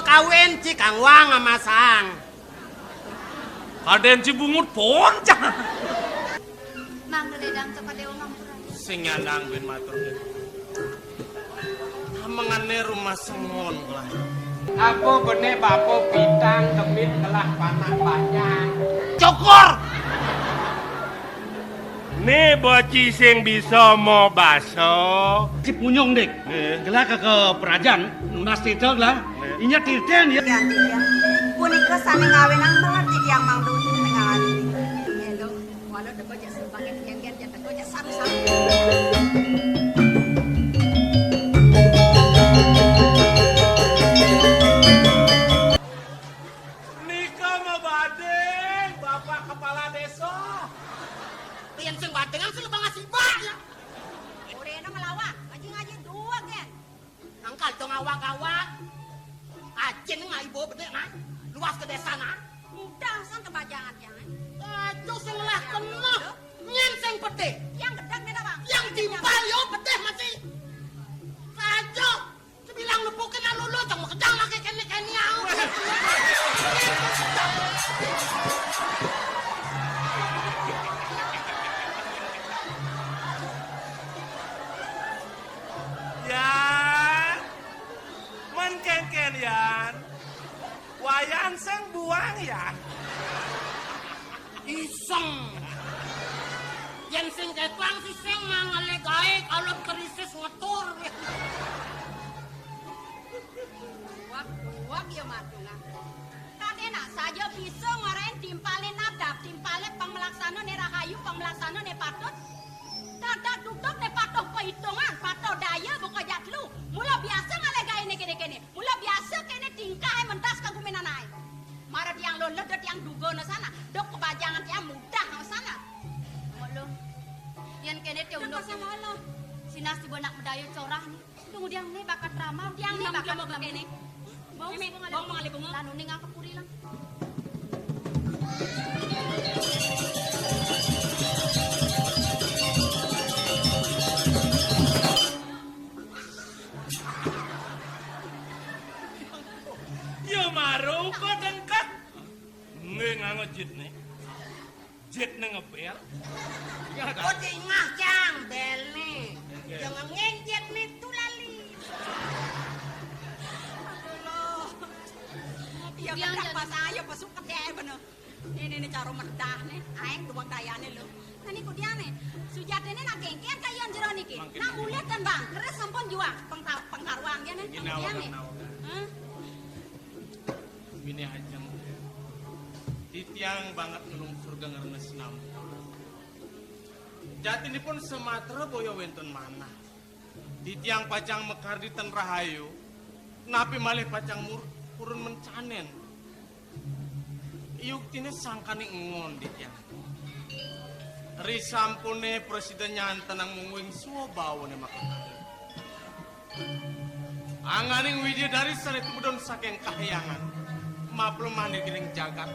kawin cikang wang amasang. Kaden Cibungut poncang. Mang dedang kepada ngampura. Sing nyandang ben matur. Mengane rumah sengon lah. Aku bener bapo bintang demit kelah panak banyak. Cokor. Nih boci sing bisa mau baso. Si punyong dek, gelah ke perajaan, nunas titel lah. Inya tirten ya. Yang punika sane ngawin ang melarti yang mang dun ngawin. Hello, walau dego ja sebagai gen-gen ja dego ja saru-saru. Nikah mau badeng, Bapak Kepala Desa. Pian sing badengan sing lebang asibak ya. Urena melawak, ngaji dua gen. Angkal to ngawak-ngawak. Ajin ngaibo bedek nah. Luas ke desa nah. Mudah san kebajangan yang. Ajo sing lah keneh. Nyen sing pedhe. Yang gedang deh bang. Yang timpal yo pedhe masih. Ajo sebilang lepukin lulu jang kedang lagi kene-kene au. Yan, menkengken yan. Wayan seng buang ya. Iseng. Yen sing ketang si sing mangale gawe kalau krisis ngetur. Wak ya matungan. Kadena saja bisa ngarain timpalin nadap, timpalin pangmelaksana ne rahayu, pangmelaksana ne patut. Dadak duduk ne patuh perhitungan, patuh daya buka jatlu. Mula biasa ngalegai ne kene-kene. Mula biasa kene tingkah mentas kagumenanai. Marat yang lo ledet yang dugo na sana. Dok kebajangan yang mudah na sana. Mulu. Yan kene te undok sama lo. Sinas si bonak medayo corah ni. Tunggu diang ni bakat ramah, diang ni bakat kene. Bong mengalih bunga. Lanu ni ngangkap puri lang. Yo maru ko dengkat. Nge ngangejit nih. Jet nang ngepel. Oh dingah jang bel nih. Jangan ngenjet nih tulali. Iya benar pas ayo pasuk ke dia bener. Ini cara medah nih, aing duang dayane lo. Nani ku dia nih, sujatene nak kengkian kayon jero niki. Nah mulia kan bang, keres sampun juang pengtaruang dia nih, dia nih. Bini ajeng. Titiang banget nulung surga ngarana senam. Jatinipun Sumatera boyo wenten mana. Titiang pacang mekar di ten rahayu. Napi malih pacang purun mencanen. Iuk tine sangkani ngon titiang. Risampune presiden nyanten ang mungwing suwa bawa ne makakali. Anganing widya dari sarit mudon saking kahyangan. Maplum mandi giring jagat.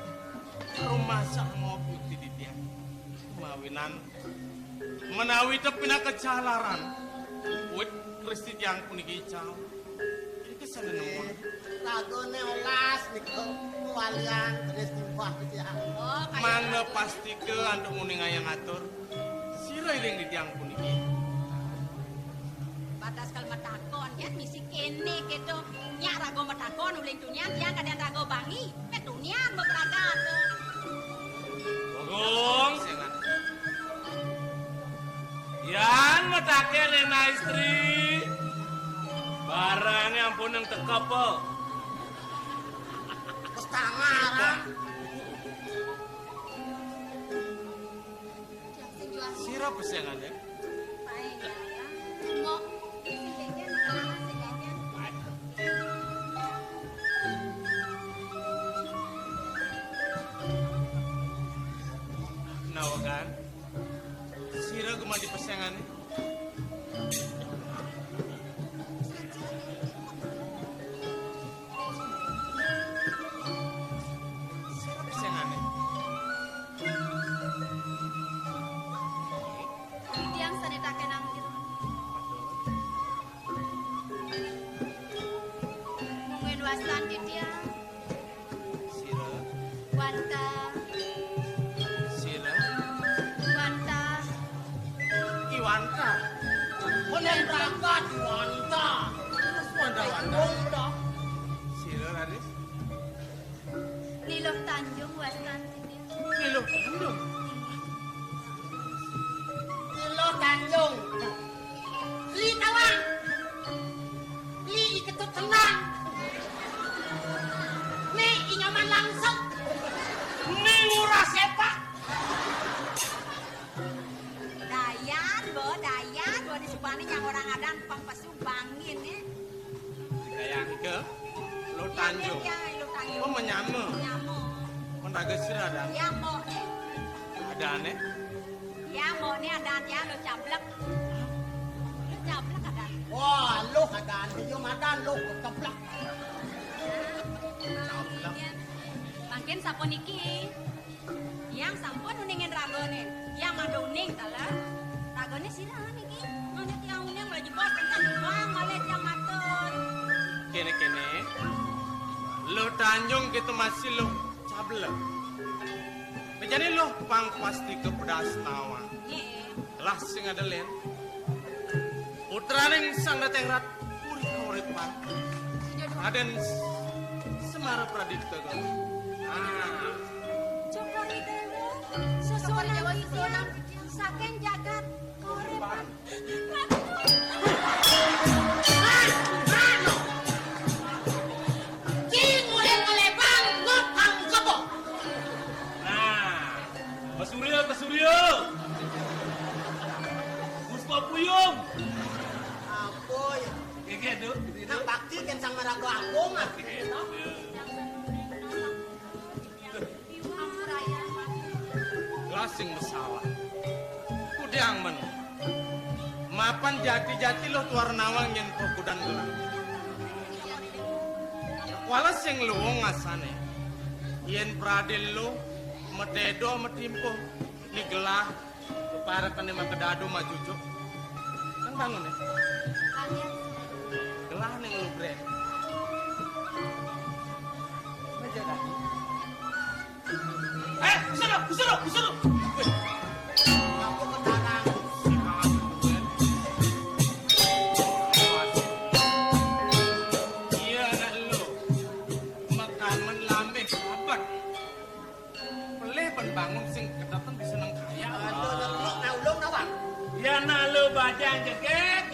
Rumah sak ngopi di tiang. Mawinan menawi tepina kecalaran. Wit Kristi tiang puniki icau. Ini kesana nemu. Lagone olas niko walian terus timpah tiang. Oh, Mangga pasti ke anduk muni ngayang atur. Sira iring di tiang puniki. batas kal matakon ya misi kene gitu. Nya rago matakon uling tunya tiang kadang rago bangi. Metunian beberapa tuh. Bagong. Yan matake lena istri. Barangnya ampun yang teka po. Kestangan. Sira pesengannya. Mau singgen singgen. Nawagan. Sira gumadi pesengannya. Sira pesengannya. Tiang sanetake nang jero. Mungkin wasan di tiang. Wanda. Kunen raga di Wanda. Terus Wanda. Tanjung dah. Sila Raris. Liloh Tanjung was nanti dia. Lilo Tanjung. Kilo Tanjung. Beli tawang. Beli ketut tenang. Nih inyaman langsung. Nih ngurah sepak. Dayan, bo di Subani yang orang adan pang pasubangin ya. Kayak ke Lo Tanjung. Ya, Liloh Tanjung. Oh menyama. Nyamo. Mendaga siradan. Ya mo nih. Ada aneh. Ya mo nih adan ya lo cablek. Lo cablek adan. Wah, lu kadaan dia madan lu keteplak. Makin sampun iki. Yang sampun uningin ragone. Yang madu uning tala. Ragone sirahan iki. Nganit yang uning lagi bos kan bang malet yang matur. Kene-kene. Lo Tanjung gitu masih lo cablek. Jadi lo pang pasti ke pedas nawa. Ye. Lah sing ada len. Putraning sang datengrat urip kauripan. Aden Semara Pradipta kan. Ah, Coba di dewa. Sesuatu Jawa saking jagat korepan. King udah ngelebang ngopang kebo. Nah, Pak Suryo. Puspa Puyung. Apoy. Keke tuh. Nang bakti kan sang marago agung ah. lasing masalah. Kudiang men. Mapan jati-jati lo tuar nawang yen kudan gelang. Wala sing luwung ngasane. Yen pradil lo mededo metimpo ni gelah para kene makedado majujuk. Kan bangun ya. Gelah ning lu bre. Kusuru. Aku ketarang. Iya anak lu. Makan menlambe kabar. Peleh bangun sing kedaten bisa nang kaya. Aduh, ngeluk naulung nawang. Ya nalu bajang jeket,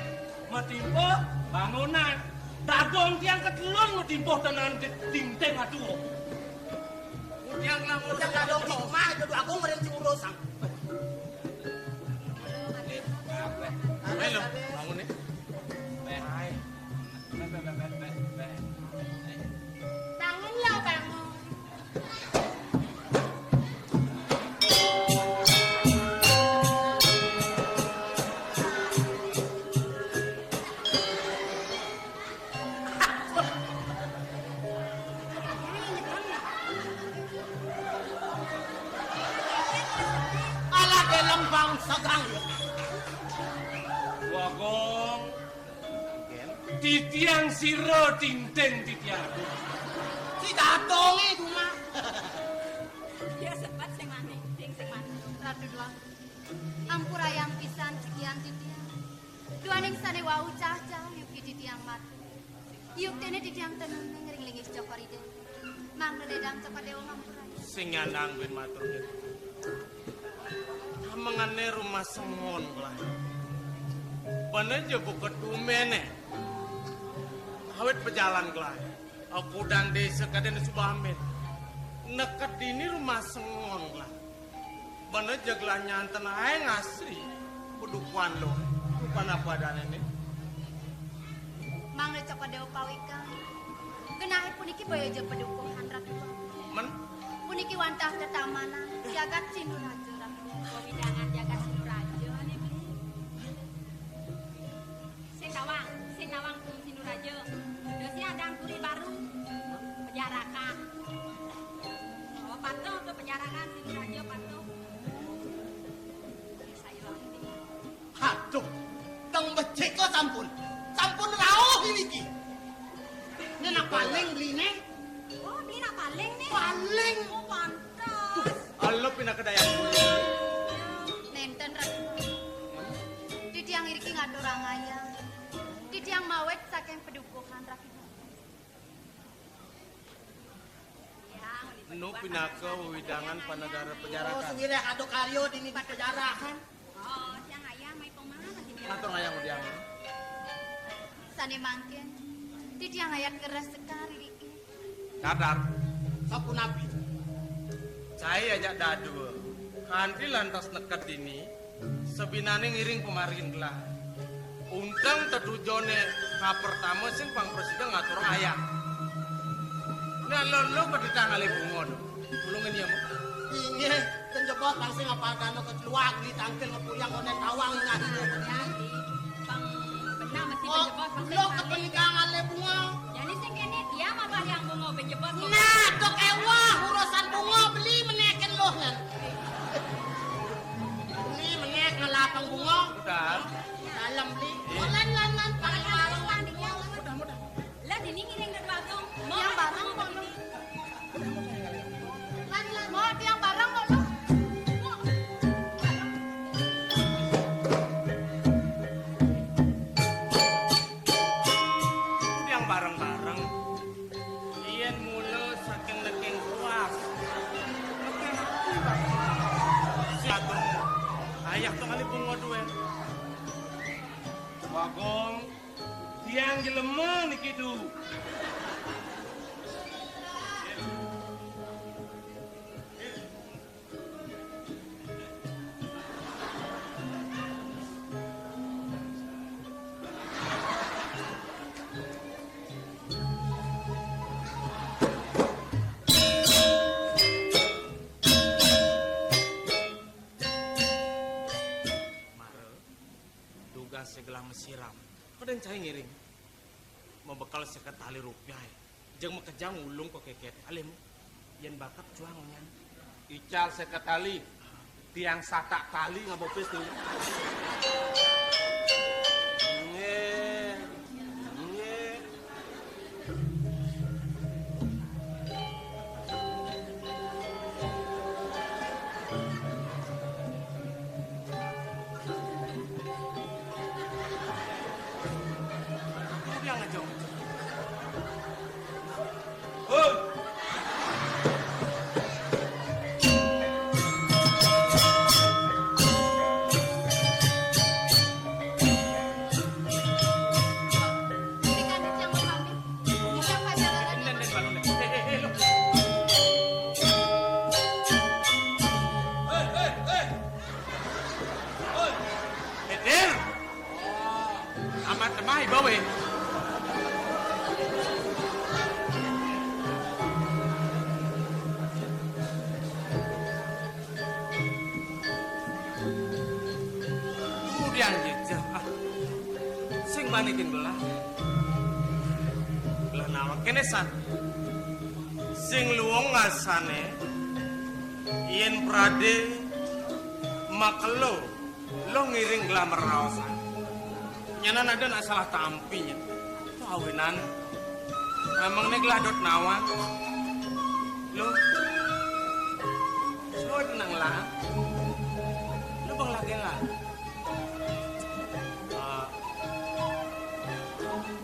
metimpo bangunan. Dagong tiang ketelun metimpo tenan dinteng atuh. Yang lamun Udah kadong rumah, itu aku ngerinci urusan. Ayo lo, bangun nih. Bangun lah, bangun. Ala dalam bangsa gang. Wagong titiang siro tinteng titiang. Si datong itu mah. Dia sempat sing mane, sing mane. Ratu lah. Ampurayang pisan sekian titiang. Duaning sane wau cah-cah yuk titiang mat. Yuk tene titiang tenun ngering-lingis cokoride. Mang nedang cokodewo mampurayang. Sing nyanang ben matur gitu. Mengane rumah sengon lah. Bana je buka tumene. Awet pejalan kelai. Aku dan desa kaden subamen. Nekat dini rumah sengon lah. Bana jaglah nyanten ae ngasri. Kudukuan lo. Bukan apa dan ini. Mang cokodewo pawika. Genahe puniki boyo je pedukung handrak. Men Puniki wantah tetamanan jagat sinuraja. Pewidangan jagat sinuraja nih. Sing nawang sinuraja. Desi adang puri baru. Penjarakan. Oh, patuh tuh penjarakan sinuraja patuh. Saya ini. Aduh, teng becik kok sampun. Sampun rauh ini ki. Ini nak paling beli nih. Oh, beli nak paling nih. Paling. Oh, pantas. Allah pindah ke dayang dulu. Nenten ratu. ngatur rangaya. Di tiang mawet saking pedukuhan rakyat. Nu pinaka widangan panegara Oh, pejarakan. sendiri kado karyo dini di penjara kan. Oh, tiang ayah may pemana di dia. Ngatur ngayang udiang. Sane mangkin. Di tiang ayat keras sekali. Dadar, Sapu nabi. saya ajak dadu. Kanti lantas nekat ini, sebinane ngiring kemarin gelah. Untang tetujone ka pertama sing pang presiden ngatur ayah. Nah lo pada tangali bungon. Tulungin ya mo. Ini penjebot langsung apa kano keluar di tangkil ngepuyang konek tawang ngahi lo. Pang benar masih Oh, penjebot pang lo kepenikahan le bunga. Jadi sing kene dia mah yang bunga penjebot. Nah, dok ewah urusan bunga beli meneken lo kan. Beli menek ngelapang bunga. Udah. Dalam beli. Lan parang Lah dini ngiring dan bagung. Yang barang kok lo. Mau tiang barang kok lo. Udiang bareng-bareng. Iyan mula saking neking kuas. Neking si atur ayah tuh kali bunga duwe. Bagong, tiang jelema niki du. Mare, duga segelah mesiram. Kadang cai ngiring. Membekal seket tali rupiah. Jeng mekejang ulung kok keket. Alim, yen bakat cuangan. Ical seket tali, tiang satak tali ngabopis tuh. Nge, nge. Dia ngajak. Hoi, Berikan di tiang mami. Tiang pacaran. Den balon. Lo. hoi. Edir. Amat temai bawe. Kemudian jejak. Sing banikin belah. Belah nawa kenesan. Sing luwung ngasane. Yen prade makelo lo ngiring glamour raosan. Nyanan ada nak salah tampinya. Kawinan. Emang nih geladot nawan. Lo. So tenang lah. Lo bang lagi lah.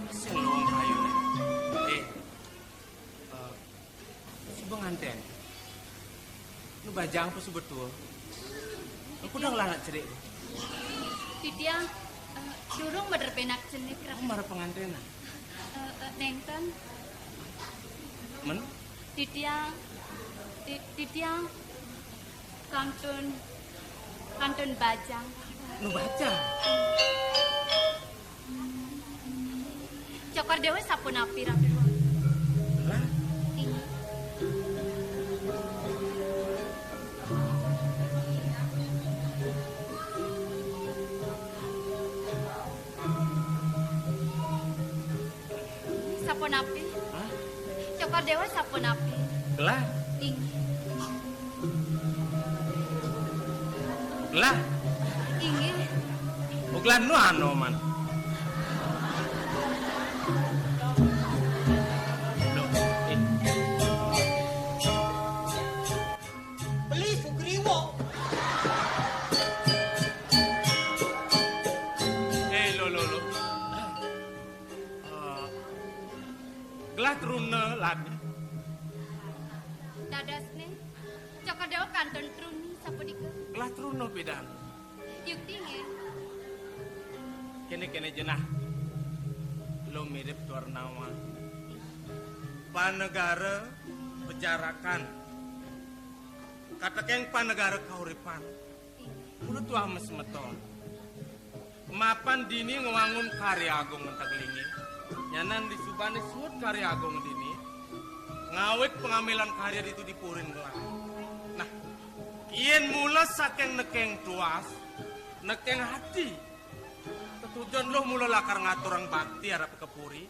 Sing luang kayu nih. Si pengantin. Lu bajang apa sebetul? Aku udah ngelangat cerik. Di tiang durung bener benak jenis Aku marah pengantin. nengten. Men? Di tiang kantun bajang. Lu baca. Cokor dewe sapun api Lah, Ini. Sapun api. hah? Cokor dewe sapun api. Lah, Ini. lah. Ini. Bukan nu anu man. Loh, Beli sugriwo. trune lagi. Dadasne, Cokadeo kanton truni sapodika. Gelah trune bidan. Yukti nge. Kene jenah. Lo mirip Dornawa. Panegara pejarakan. Kata keng panegara kauripan. Mulut tua mesmeton. Mapan dini ngewangun karya agung ngentaklingi. Nyanan disubani suut karya agung dini. Ngawet pengamilan karya itu dipurin gelang. Nah, ien mula saking nekeng tuas, nekeng hati. Ketujuan lo mula lakar ngaturang bakti harap kepuri.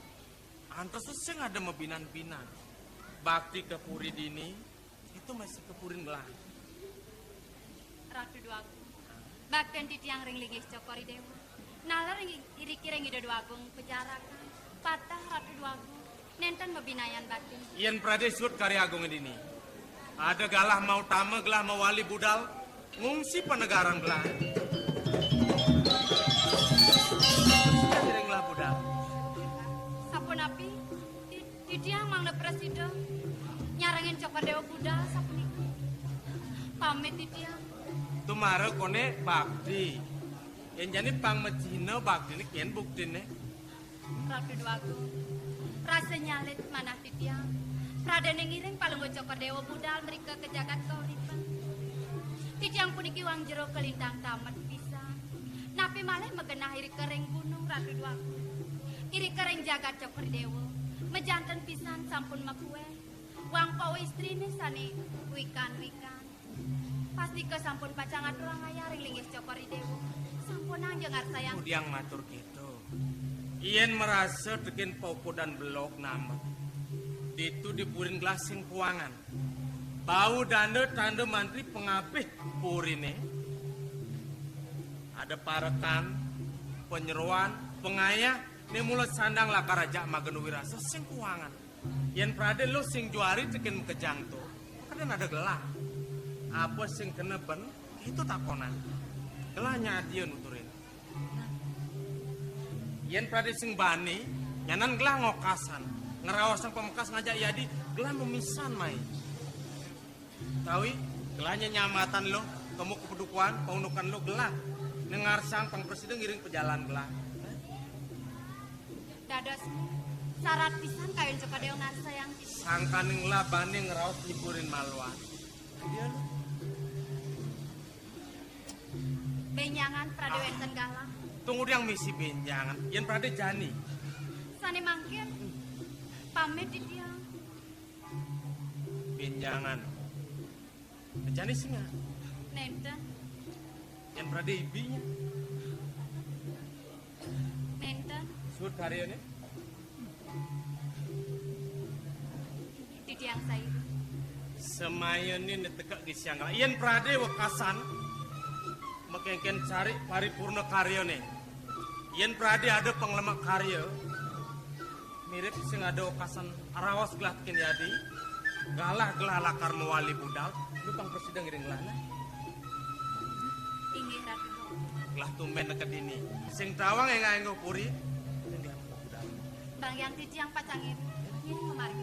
Antas seseng ada mebinan-binan. Bakti kepuri dini, itu masih kepurin gelang. Ratu duagung. Bakten titi yang ring lingis cokori dewa. Nalar iri-kireng ida duagung pejarakan. Patah ratu duagung. Nenten mebinayan bakten. Ien pradesut karya agung dini. Ada galah mau tama gelah mau wali budal. Ngungsi penegaran gelah. Kiringlah budal. Sapun api, titi yang mang presiden. Nyarangin cokor dewa budal sapun iku. Pamit titi yang. Tumara kone bakti. Yang jadi pang mecina bakti ini kian bukti nih. Ratu duagung. Rasa nyalit manah titiang. Praden yang ngiring palunggo cokor dewa budal mereka ke jagat kauripan. Titiang puniki wang jero kelintang tamat bisa. Napi malih megenah iri kering gunung ratu duagung. Iri kering jagat cokor dewa. Mejanten pisan sampun makue. Wang pawe istri nih sani wikan-wikan. Pasti ke sampun pacangan orang ayaring linggis cokori dewa. Sampun anjeng sayang. Udiang matur gitu. Ien merasa tekin pauku dan belok nama. Itu dipurin gelasing kuangan. Bau danda tanda mantri pengapih purine. Ada parekan, penyeruan, pengayah. Ini mulut sandang lakar raja magenu wirasa sing kuangan. Ien prade lo sing juari tekin kejang tuh. Kadang ada gelah. Apa sing kena ben itu takonan. Gelahnya dia nuturin. Yen prade sing bani nyanan gelah ngokasan. Ngerawasan pemekas ngajak yadi gelah memisan mai. Tawi gelahnya nyamatan lo, kamu kepedukuan, paunukan lo gelah. Dengar sang pang presiden ngiring pejalan gelah. Dadas syarat pisan kawin cokadeo ngan sayang. Sangkaning lah bani ngerawas nyiburin maluan. Dia lo. Benyangan prade wenten galang. Tunggu yang misi benjangan. Yen prade jani. Sane mangkir. Pamit titiang. Benjangan. Jani singa. Nenten. Yen prade ibinya. Nenten. Sud karyanya. Titiang saya. Semayan ini netekak di siang. Yen prade wakasan. Makengken cari paripurna karya nih. Yen prade ada penglemak karya. Mirip sing ada okasan arawas gelah kin yadi. Galah gelah lakar mewali budal. Lupang presiden ngiring lana. Inggih ratu. Gelah tumben deket ini. Sing tawang yang nganggo puri. Sing gelah budal. Bang yang titiang pacangin. Ini kemarin.